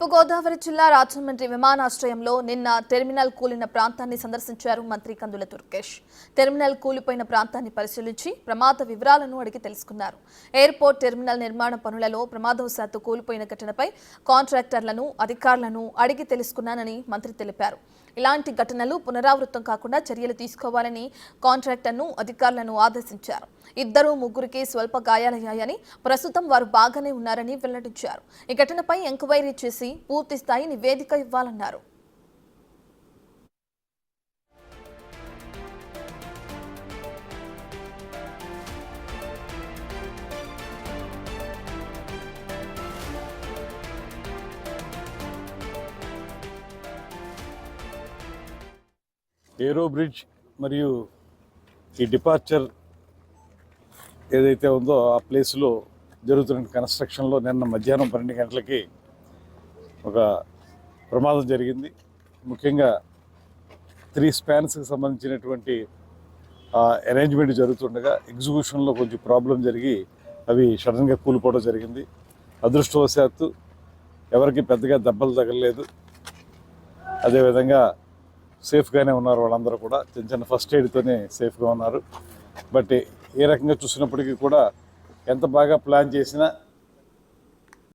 తూర్పుగోదావరి జిల్లా రాజమండ్రి విమానాశ్రయంలో నిన్న టెర్మినల్ కూలిన ప్రాంతాన్ని సందర్శించారు మంత్రి కందుల దుర్గేష్. టెర్మినల్ కూలిపోయిన ప్రాంతాన్ని పరిశీలించి ప్రమాద వివరాలను అడిగి తెలుసుకున్నారు. ఎయిర్పోర్ట్ టెర్మినల్ నిర్మాణ పనులలో ప్రమాదవశాత్తు కూలిపోయిన ఘటనపై కాంట్రాక్టర్లను, అధికారులను అడిగి తెలుసుకున్నానని మంత్రి తెలిపారు. ఇలాంటి ఘటనలు పునరావృతం కాకుండా చర్యలు తీసుకోవాలని కాంట్రాక్టర్ను, అధికారులను ఆదేశించారు. ముగ్గురికి స్వల్ప గాయాలయ్యాయని, ప్రస్తుతం వారు బాగానే ఉన్నారని వెల్లడించారు. ఈ ఘటనపై ఎంక్వైరీ చేసి పూర్తి స్థాయి నివేదిక ఇవ్వాలన్నారు. ఏరో బ్రిడ్జ్ మరియు ఈ డిపార్చర్ ఏదైతే ఉందో ఆ ప్లేస్లో జరుగుతున్న కన్స్ట్రక్షన్లో నిన్న మధ్యాహ్నం 12 గంటలకి ఒక ప్రమాదం జరిగింది. ముఖ్యంగా 3 స్పాన్స్కి సంబంధించినటువంటి అరేంజ్మెంట్ జరుగుతుండగా ఎగ్జిక్యూషన్లో కొంచెం ప్రాబ్లం జరిగి అవి సడన్గా కూలిపోవడం జరిగింది. అదృష్టవశాత్తు ఎవరికి పెద్దగా దెబ్బలు తగలలేదు. అదేవిధంగా సేఫ్గానే ఉన్నారు. వాళ్ళందరూ కూడా చిన్న ఫస్ట్ ఎయిడ్తోనే సేఫ్గా ఉన్నారు. బట్ ఏ రకంగా చూసినప్పటికీ కూడా ఎంత బాగా ప్లాన్ చేసినా